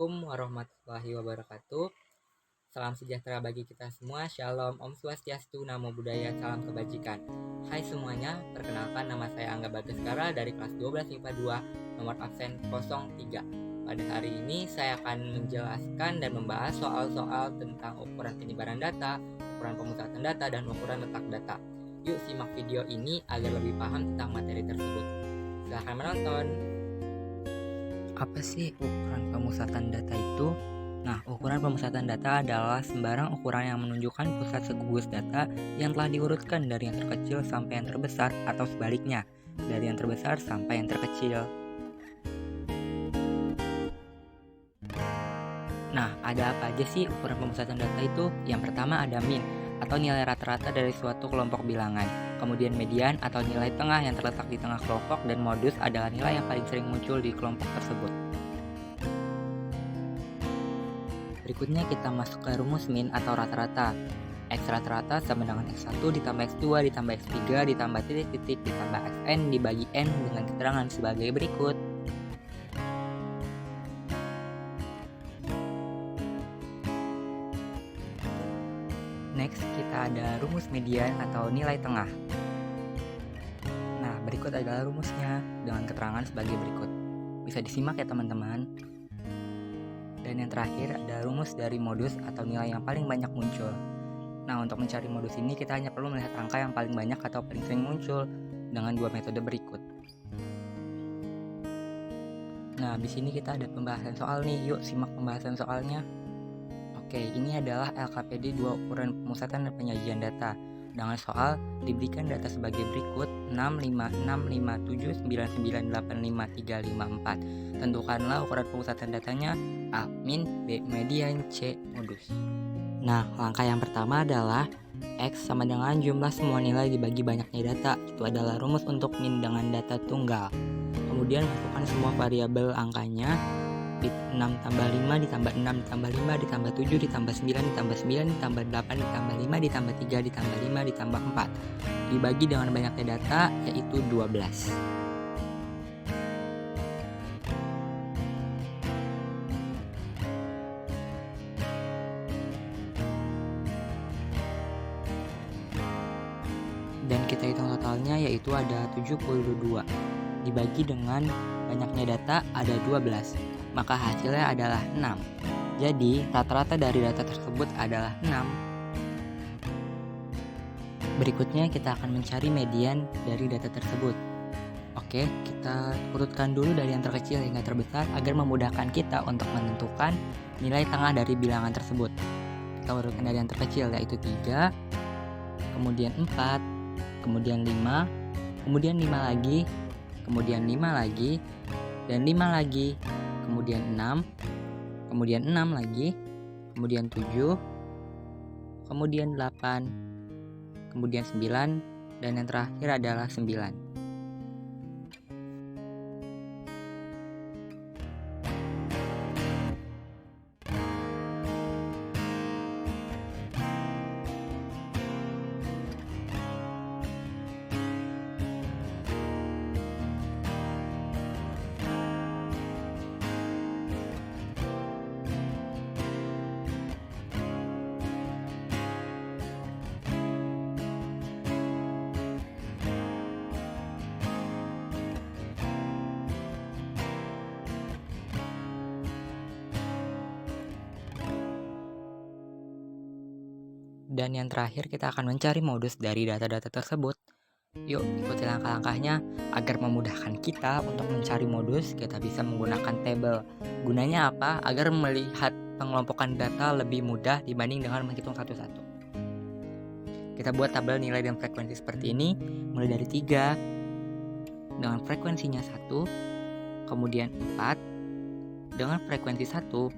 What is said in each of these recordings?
Assalamualaikum warahmatullahi wabarakatuh. Salam sejahtera bagi kita semua. Shalom, Om Swastiastu, Namo Buddhaya, salam kebajikan. Hai semuanya, perkenalkan nama saya Angga Bagaskara dari kelas 12 IPA 2, nomor absen 03. Pada hari ini saya akan menjelaskan dan membahas soal-soal tentang ukuran penyebaran data, ukuran pemusatan data, dan ukuran letak data. Yuk simak video ini agar lebih paham tentang materi tersebut. Silahkan menonton. Apa sih ukuran pemusatan data itu? Nah, ukuran pemusatan data adalah sembarang ukuran yang menunjukkan pusat segugus data yang telah diurutkan dari yang terkecil sampai yang terbesar atau sebaliknya, dari yang terbesar sampai yang terkecil. Nah, ada apa aja sih ukuran pemusatan data itu? Yang pertama ada min, atau nilai rata-rata dari suatu kelompok bilangan. Kemudian median atau nilai tengah yang terletak di tengah kelompok, dan modus adalah nilai yang paling sering muncul di kelompok tersebut. Berikutnya kita masuk ke rumus min atau rata-rata. X rata-rata sama dengan X1 ditambah X2 ditambah X3 ditambah titik-titik ditambah Xn dibagi N dengan keterangan sebagai berikut. Next, kita ada rumus median atau nilai tengah. Nah, berikut adalah rumusnya dengan keterangan sebagai berikut. Bisa disimak ya teman-teman. Dan yang terakhir ada rumus dari modus atau nilai yang paling banyak muncul. Nah, untuk mencari modus ini kita hanya perlu melihat angka yang paling banyak atau paling sering muncul dengan dua metode berikut. Nah, di sini kita ada pembahasan soal nih. Yuk simak pembahasan soalnya. Oke, ini adalah LKPD 2 ukuran pemusatan dan penyajian data. Dengan soal diberikan data sebagai berikut 65657985354. Tentukanlah ukuran pemusatan datanya A min, B median, C modus. Nah, langkah yang pertama adalah X sama dengan jumlah semua nilai dibagi banyaknya data. Itu adalah rumus untuk min dengan data tunggal. Kemudian masukkan semua variabel angkanya. 6 tambah 5 ditambah 6 ditambah 5 ditambah 7 ditambah 9 ditambah 9 ditambah 8 ditambah 5 ditambah 3 ditambah 5 ditambah 4 dibagi dengan banyaknya data, yaitu 12. Dan kita hitung totalnya, yaitu ada 72 dibagi dengan banyaknya data ada 12, maka hasilnya adalah 6. Jadi rata-rata dari data tersebut adalah 6. Berikutnya kita akan mencari median dari data tersebut. Oke, kita urutkan dulu dari yang terkecil hingga terbesar agar memudahkan kita untuk menentukan nilai tengah dari bilangan tersebut. Kita urutkan dari yang terkecil, yaitu 3, kemudian 4, kemudian 5, kemudian 5 lagi, kemudian 5 lagi, dan 5 lagi, kemudian 6, kemudian 6 lagi, kemudian 7, kemudian 8, kemudian 9, dan yang terakhir adalah 9. Dan yang terakhir kita akan mencari modus dari data-data tersebut. Yuk ikuti langkah-langkahnya agar memudahkan kita untuk mencari modus. Kita bisa menggunakan tabel. Gunanya apa? Agar melihat pengelompokan data lebih mudah dibanding dengan menghitung satu-satu. Kita buat tabel nilai dan frekuensi seperti ini. Mulai dari 3 dengan frekuensinya 1, kemudian 4 dengan frekuensi 1,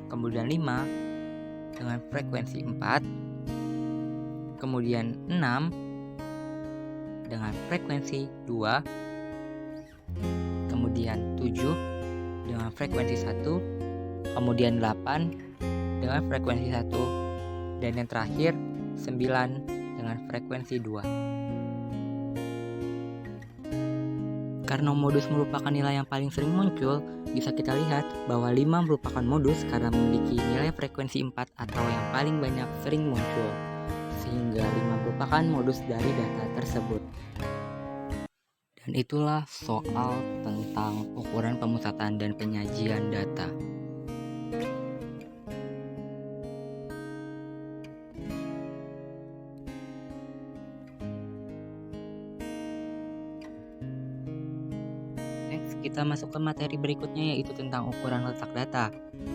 kemudian 5 dengan frekuensi 4, kemudian 6 dengan frekuensi 2, kemudian 7 dengan frekuensi 1, kemudian 8 dengan frekuensi 1, dan yang terakhir 9 dengan frekuensi 2. Karena modus merupakan nilai yang paling sering muncul, bisa kita lihat bahwa 5 merupakan modus karena memiliki nilai frekuensi 4 atau yang paling banyak sering muncul. Sehingga 5 merupakan modus dari data tersebut. Dan itulah soal tentang ukuran pemusatan dan penyajian data. Next, kita masuk ke materi berikutnya, yaitu tentang ukuran letak data.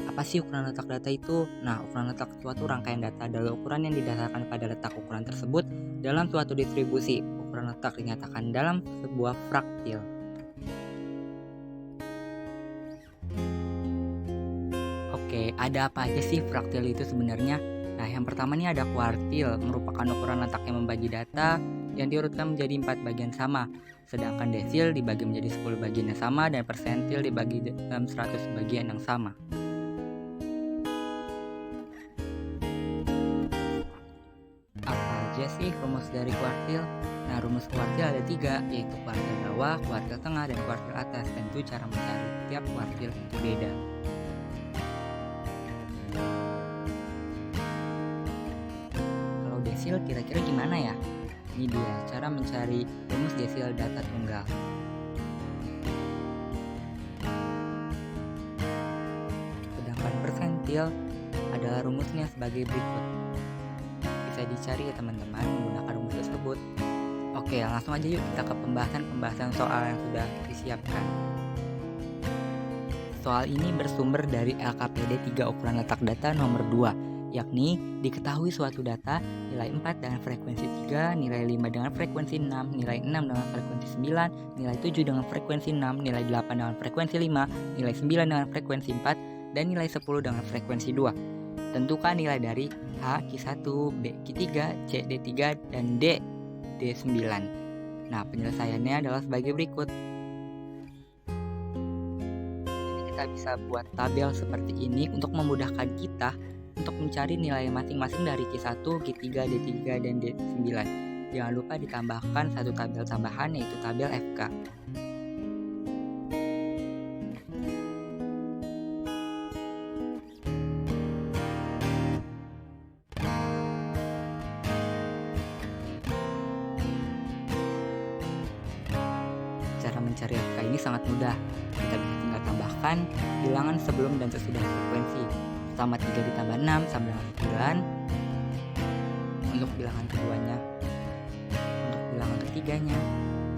Apa sih ukuran letak data itu? Nah, ukuran letak suatu rangkaian data adalah ukuran yang didasarkan pada letak ukuran tersebut dalam suatu distribusi. Ukuran letak dinyatakan dalam sebuah fraktil. Oke, ada apa aja sih fraktil itu sebenarnya? Nah, yang pertama nih ada kuartil, merupakan ukuran letak yang membagi data yang diurutkan menjadi 4 bagian sama. Sedangkan desil dibagi menjadi 10 bagian yang sama dan persentil dibagi dalam 100 bagian yang sama. Apa aja sih rumus dari kuartil? Nah, rumus kuartil ada 3, yaitu kuartil bawah, kuartil tengah, dan kuartil atas. Tentu cara mencari tiap kuartil itu beda. Kalau desil kira-kira gimana ya? Ini dia cara mencari rumus desil data tunggal. Sedangkan persentil adalah rumusnya sebagai berikut. Bisa dicari ya teman-teman menggunakan rumus tersebut. Oke, langsung aja yuk kita ke pembahasan soal yang sudah disiapkan. Soal ini bersumber dari LKPD 3 ukuran letak data nomor 2, yakni diketahui suatu data nilai 4 dengan frekuensi 3, nilai 5 dengan frekuensi 6, nilai 6 dengan frekuensi 9, nilai 7 dengan frekuensi 6, nilai 8 dengan frekuensi 5, nilai 9 dengan frekuensi 4, dan nilai 10 dengan frekuensi 2. Tentukan nilai dari A, Q1, B, Q3, C, D3, dan D, D9. Nah, penyelesaiannya adalah sebagai berikut. Kita bisa buat tabel seperti ini untuk memudahkan kita untuk mencari nilai masing-masing dari Q1, Q3, D3, dan D9. Jangan lupa ditambahkan satu tabel tambahan, yaitu tabel FK. Cara mencari FK ini sangat mudah. Kita bisa tinggal tambahkan bilangan sebelum dan sesudah frekuensi. Pertama 3 ditambah 6 sama dengan 9. Untuk bilangan keduanya. Untuk bilangan ketiganya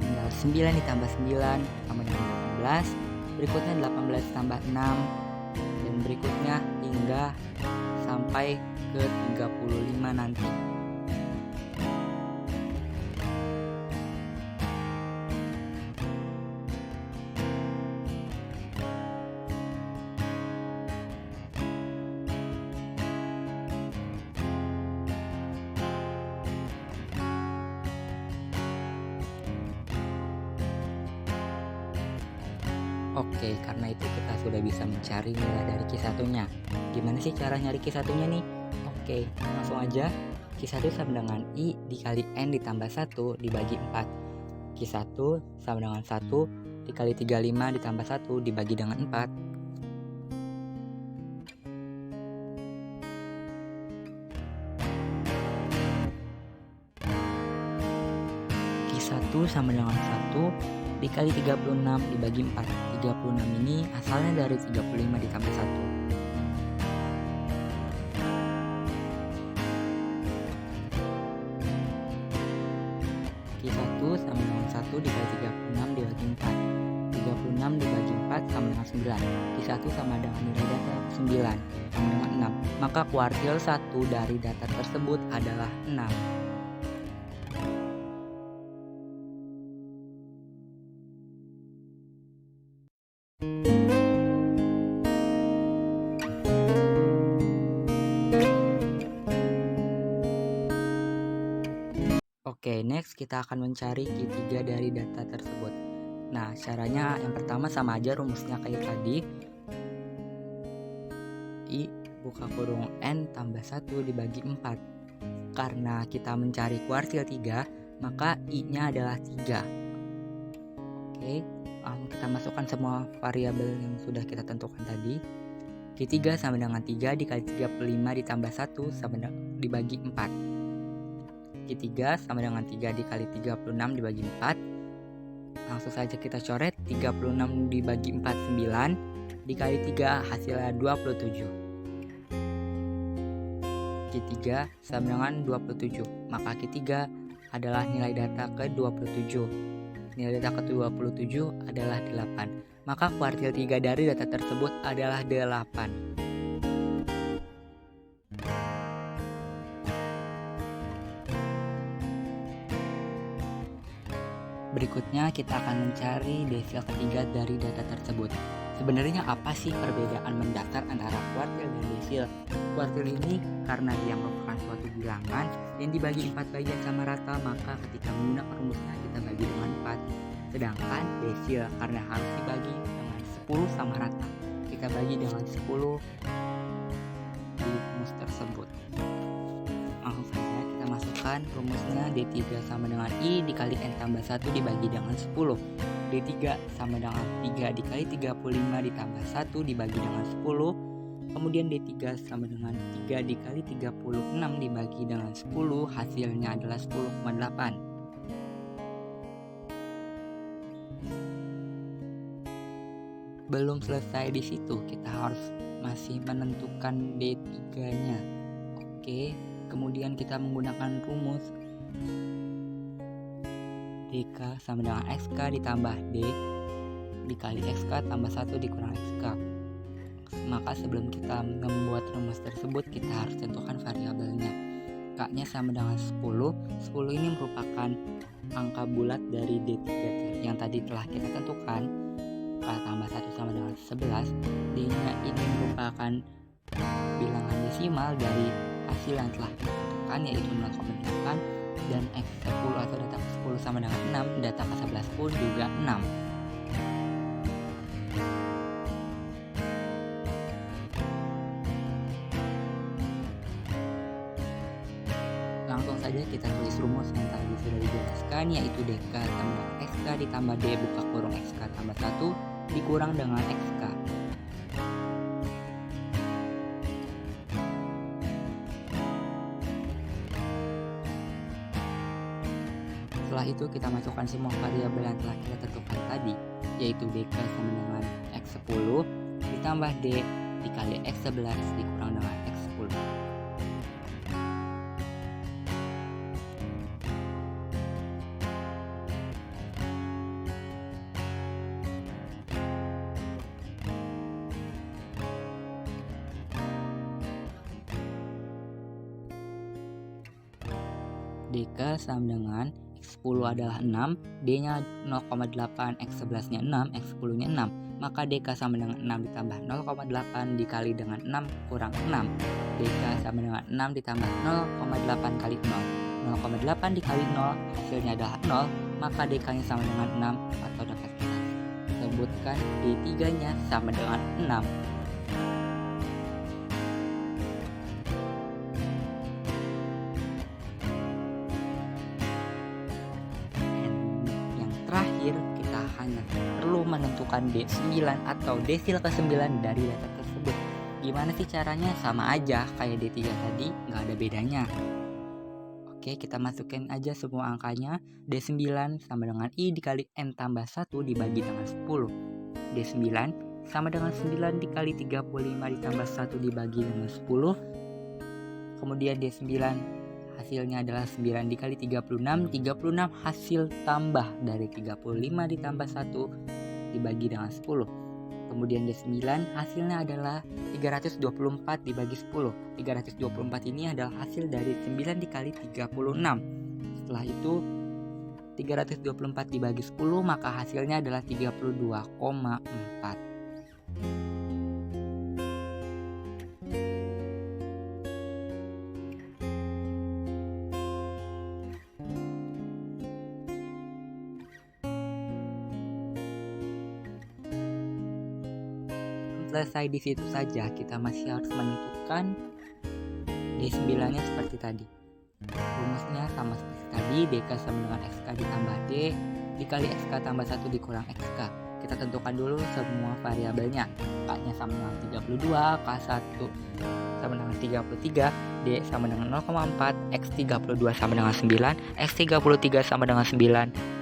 tinggal 9 ditambah 9 sama dengan 18. Berikutnya 18 ditambah 6. Dan berikutnya hingga sampai ke 35 nanti. Oke, karena itu kita sudah bisa mencari nilai dari Q1-nya. Gimana sih cara nyari Q1-nya nih? Oke, langsung aja. Q1 sama dengan I dikali N ditambah 1 dibagi 4. Q1 sama dengan 1 dikali 35 ditambah 1 dibagi dengan 4. Q1 sama dengan 1 dikali 36 dibagi 4. 36 ini asalnya dari 35 ditambah 1. Q1 sama dengan 1 dikali 36 dibagi 4. 36 dibagi 4 sama dengan 9. Q1 sama dengan nilai data 9 sama dengan 6. Maka kuartil 1 dari data tersebut adalah 6. Oke, next kita akan mencari Q3 dari data tersebut. Nah, caranya yang pertama sama aja rumusnya kayak tadi. I buka kurung N tambah 1 dibagi 4. Karena kita mencari kuartil 3, maka I-nya adalah 3. Oke, Kita masukkan semua variabel yang sudah kita tentukan tadi. Q3 sama dengan 3 dikali 35 ditambah 1 dibagi 4. Q3 sama dengan 3 dikali 36 dibagi 4. Langsung saja kita coret. 36 dibagi 4 9, dikali 3 hasilnya 27. Q3 sama dengan 27, maka Q3 adalah nilai data ke-27. Nilai data ke-27 adalah 8. Maka kuartil 3 dari data tersebut adalah 8. Berikutnya kita akan mencari desil ketiga dari data tersebut. Sebenarnya apa sih perbedaan mendasar antara kuartil dan desil? Kuartil ini karena dia merupakan suatu bilangan yang dibagi 4 bagian sama rata, maka ketika menggunakan rumusnya kita bagi dengan 4. Sedangkan desil karena harus dibagi dengan 10 sama rata, kita bagi dengan 10 di rumus tersebut. Langsung saja kita masukkan rumusnya. D3 sama dengan I dikali N tambah 1 dibagi dengan 10. D3 sama dengan 3 dikali 35 ditambah 1 dibagi dengan 10. Kemudian D3 sama dengan 3 dikali 36 dibagi dengan 10, hasilnya adalah 10,8. Belum selesai di situ, kita harus masih menentukan D3-nya. Oke, kemudian kita menggunakan rumus DK sama dengan XK ditambah D dikali XK tambah 1 dikurang XK. Maka sebelum kita membuat rumus tersebut, kita harus tentukan variabelnya. K-nya sama dengan 10. 10 ini merupakan angka bulat dari D3 yang tadi telah kita tentukan. K tambah 1 sama dengan 11. D-nya ini merupakan bilangan desimal dari hasil yang telah kita tentukan, yaitu 0,8. Dan X10 atau data ke-10 sama dengan 6, data ke-11 pun juga 6. Langsung saja kita tulis rumus yang tadi sudah dijelaskan, yaitu DK tambah XK ditambah D buka kurung XK tambah 1 dikurang dengan XK. Setelah itu kita masukkan semua variabel yang telah kita tentukan tadi, yaitu DK sama dengan X10 ditambah D dikali X11 dikurang dengan X10. DK sama dengan X10 adalah 6, D-nya 0,8, X11-nya 6, X10-nya 6. Maka DK sama dengan 6 ditambah 0,8 dikali dengan 6 kurang 6. DK sama dengan 6 ditambah 0,8 kali 0. 0,8 dikali 0 hasilnya adalah 0, maka DK-nya sama dengan 6 atau dapat kita sebutkan D3-nya sama dengan 6. Terakhir, kita hanya perlu menentukan D9 atau desil ke-9 dari data tersebut. Gimana sih caranya? Sama aja kayak D3 tadi, nggak ada bedanya. Oke, kita masukin aja semua angkanya. D9 sama dengan I dikali N tambah 1 dibagi dengan 10. D9 sama dengan 9 dikali 35 ditambah 1 dibagi dengan 10. Kemudian D9 hasilnya adalah 9 dikali 36. 36 hasil tambah dari 35 ditambah 1 dibagi dengan 10. Kemudian D9 hasilnya adalah 324 dibagi 10. 324 ini adalah hasil dari 9 dikali 36. Setelah itu 324 dibagi 10, maka hasilnya adalah 32,4. Selesai di situ saja, kita masih harus menentukan D9-nya seperti tadi. Rumusnya sama seperti tadi, DK sama dengan XK ditambah D dikali XK tambah 1 dikurang XK. kita tentukan dulu semua variabelnya. K-nya sama dengan 32, K1 sama dengan 33, D sama dengan 0,4, X32 sama dengan 9, X33 sama dengan 9.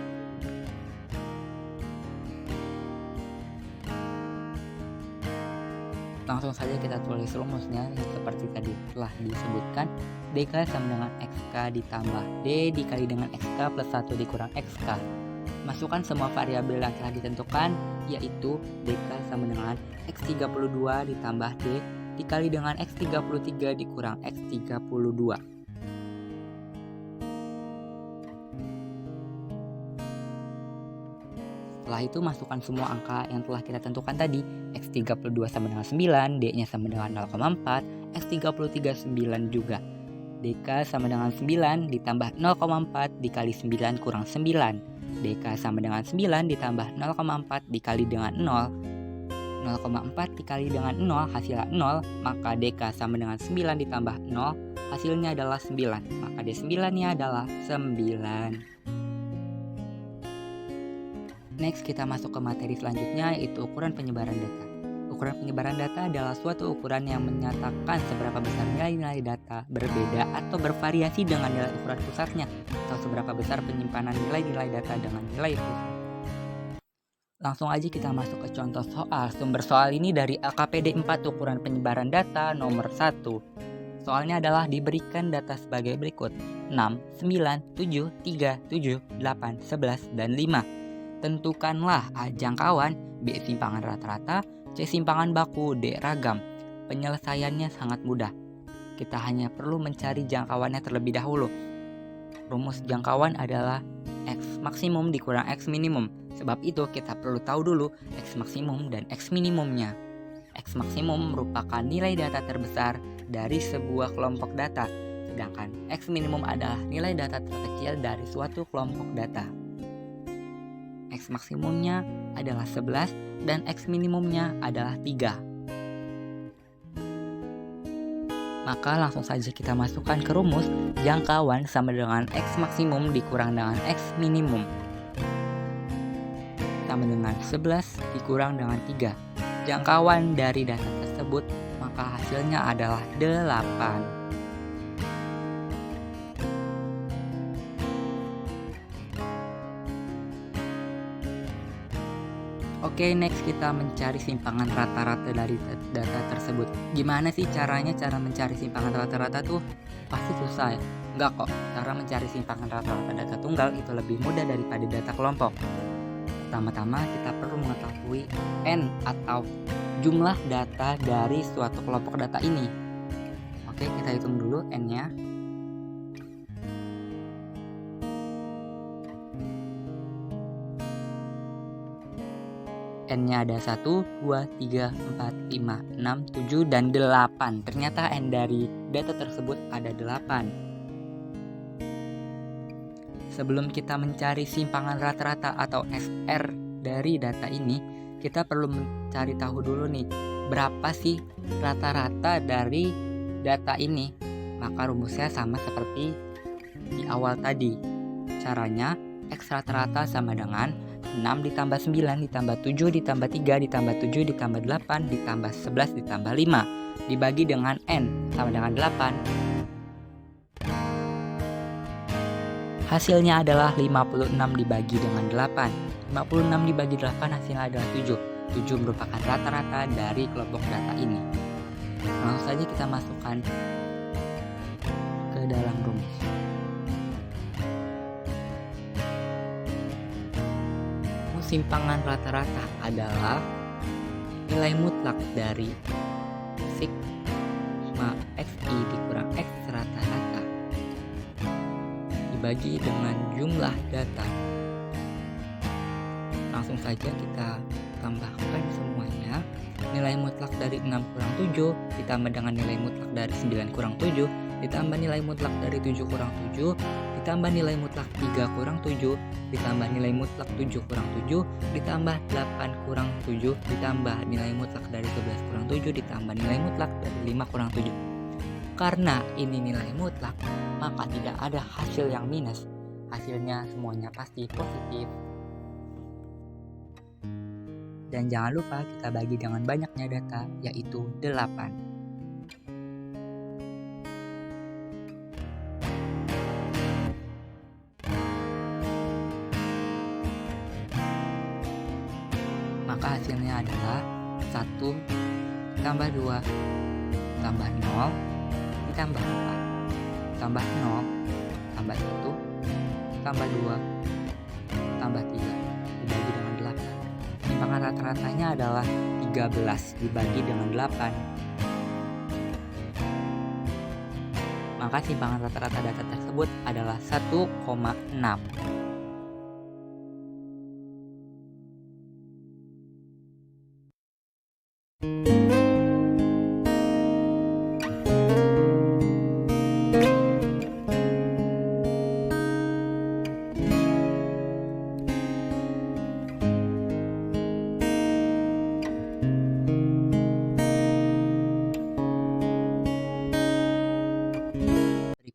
Langsung saja kita tulis rumusnya seperti tadi telah disebutkan. DK sama dengan XK ditambah D dikali dengan XK plus 1 dikurang XK. Masukkan semua variabel yang telah ditentukan, yaitu DK sama dengan X32 ditambah D dikali dengan X33 dikurang X32. Setelah itu masukkan semua angka yang telah kita tentukan tadi. X32 sama dengan 9, D-nya sama dengan 0,4, X33 9 juga. DK sama dengan 9 ditambah 0,4 dikali 9 kurang 9. DK sama dengan 9 ditambah 0,4 dikali dengan 0. 0,4 dikali dengan 0 hasilnya 0, maka DK sama dengan 9 ditambah 0 hasilnya adalah 9, maka D9 nya adalah 9. Next, kita masuk ke materi selanjutnya, yaitu ukuran penyebaran data. Ukuran penyebaran data adalah suatu ukuran yang menyatakan seberapa besar nilai-nilai data berbeda atau bervariasi dengan nilai ukuran pusatnya, atau seberapa besar penyimpanan nilai-nilai data dengan nilai pusat. Langsung aja kita masuk ke contoh soal. Sumber soal ini dari LKPD 4 ukuran penyebaran data nomor 1. Soalnya adalah diberikan data sebagai berikut: 6, 9, 7, 3, 7, 8, 11, dan 5. Tentukanlah A jangkauan, B simpangan rata-rata, C simpangan baku, D ragam. Penyelesaiannya sangat mudah. Kita hanya perlu mencari jangkauannya terlebih dahulu. Rumus jangkauan adalah X maksimum dikurang X minimum. Sebab itu kita perlu tahu dulu X maksimum dan X minimumnya. X maksimum merupakan nilai data terbesar dari sebuah kelompok data, sedangkan X minimum adalah nilai data terkecil dari suatu kelompok data. X maksimumnya adalah 11 dan X minimumnya adalah 3. Maka langsung saja kita masukkan ke rumus jangkauan sama dengan X maksimum dikurang dengan X minimum. Sama dengan 11 dikurang dengan 3. Jangkauan dari data tersebut maka hasilnya adalah 8. Oke, next kita mencari simpangan rata-rata dari data tersebut. Gimana sih cara mencari simpangan rata-rata tuh? Pasti susah ya? Enggak kok, cara mencari simpangan rata-rata data tunggal itu lebih mudah daripada data kelompok. Pertama-tama kita perlu mengetahui N atau jumlah data dari suatu kelompok data ini. Oke, kita hitung dulu N-nya. N-nya ada 1, 2, 3, 4, 5, 6, 7, dan 8. Ternyata N dari data tersebut ada 8. Sebelum kita mencari simpangan rata-rata atau SR dari data ini, kita perlu mencari tahu dulu nih, berapa sih rata-rata dari data ini. Maka rumusnya sama seperti di awal tadi. Caranya, X rata-rata sama dengan 6 ditambah 9 ditambah 7 ditambah 3 ditambah 7 ditambah 8 ditambah 11 ditambah 5 dibagi dengan N sama dengan 8. Hasilnya adalah 56 dibagi dengan 8. 56 dibagi 8 hasilnya adalah 7. 7 merupakan rata-rata dari kelompok data ini. Langsung saja kita masukkan ke dalam rumus. Simpangan rata-rata adalah nilai mutlak dari sigma xi dikurang x rata-rata dibagi dengan jumlah data. Langsung saja kita tambahkan semuanya. Nilai mutlak dari 6 kurang 7 ditambah dengan nilai mutlak dari 9 kurang 7 ditambah nilai mutlak dari 7 kurang 7 ditambah nilai mutlak 3 kurang 7 ditambah nilai mutlak 7 kurang 7 ditambah 8 kurang 7 ditambah nilai mutlak dari 11 kurang 7 ditambah nilai mutlak dari 5 kurang 7. Karena ini nilai mutlak, maka tidak ada hasil yang minus. Hasilnya semuanya pasti positif. Dan jangan lupa kita bagi dengan banyaknya data, yaitu 8. Maka hasilnya adalah 1 tambah 2 tambah 0 ditambah 4 tambah 0 tambah 1 tambah 2 tambah 3 dibagi dengan 8. Simpangan rata-ratanya adalah 13 dibagi dengan 8. Maka simpangan rata-rata data tersebut adalah 1,6.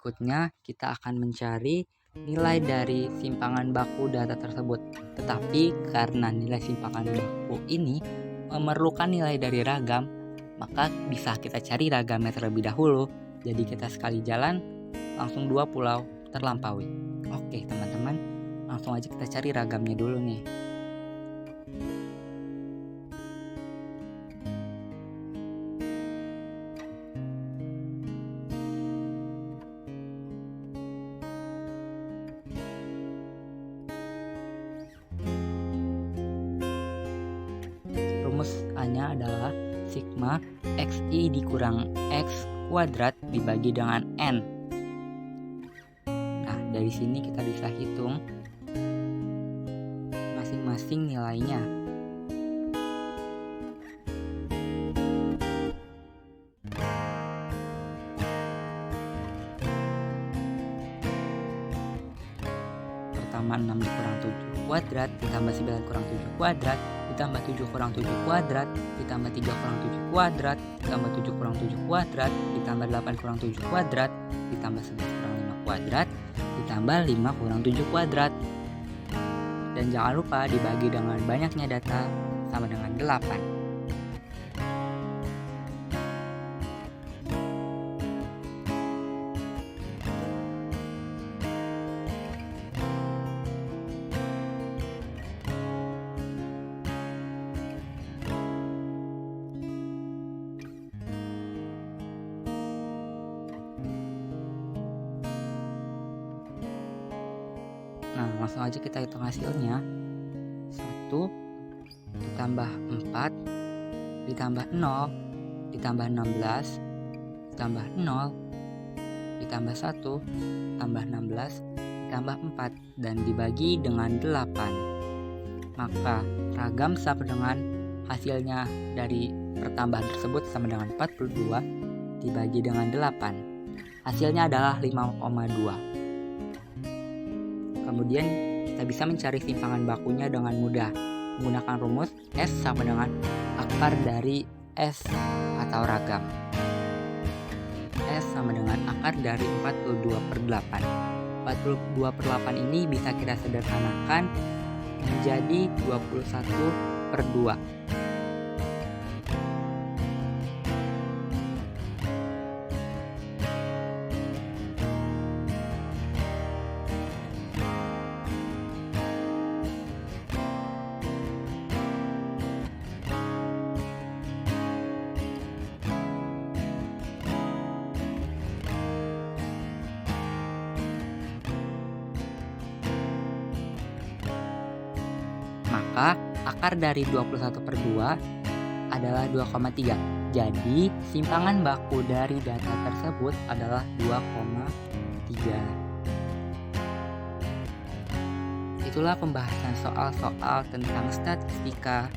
Berikutnya, kita akan mencari nilai dari simpangan baku data tersebut. Tetapi karena nilai simpangan baku ini memerlukan nilai dari ragam, maka bisa kita cari ragamnya terlebih dahulu. Jadi kita sekali jalan, langsung 2 pulau terlampaui. Oke teman-teman, langsung aja kita cari ragamnya dulu nih. Rumus-nya adalah sigma xi dikurang x kuadrat dibagi dengan n. Nah, dari sini kita bisa hitung masing-masing nilainya. Pertama 6 dikurang 7 kuadrat ditambah 9 kurang 7 kuadrat ditambah 7 kurang 7 kuadrat ditambah 3 kurang 7 kuadrat ditambah 7 kurang 7 kuadrat ditambah 8 kurang 7 kuadrat ditambah 11 kurang 5 kuadrat ditambah 5 kurang 7 kuadrat. Dan jangan lupa dibagi dengan banyaknya data sama dengan 8. Nah, langsung aja kita hitung hasilnya. 1 ditambah 4 ditambah 0 ditambah 16 ditambah 0 ditambah 1 tambah 16 ditambah 4 dan dibagi dengan 8. Maka ragam sama dengan hasilnya dari pertambahan tersebut sama dengan 42 dibagi dengan 8. Hasilnya adalah 5,2. Kemudian kita bisa mencari simpangan bakunya dengan mudah menggunakan rumus S sama dengan akar dari S atau ragam. S sama dengan akar dari 42/8. 42/8 ini bisa kita sederhanakan menjadi 21/2. Maka akar dari 21/2 adalah 2,3. Jadi simpangan baku dari data tersebut adalah 2,3. Itulah pembahasan soal-soal tentang statistika.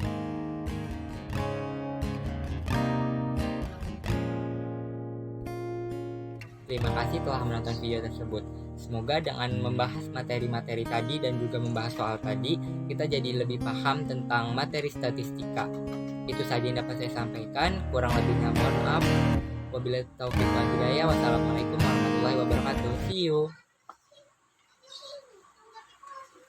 Terima kasih telah menonton video tersebut. Semoga dengan membahas materi-materi tadi dan juga membahas soal tadi, kita jadi lebih paham tentang materi statistika. Itu saja yang dapat saya sampaikan. Kurang lebihnya mohon maaf. Wabillahi taufiq wal hidayah. Wassalamualaikum warahmatullahi wabarakatuh. See you.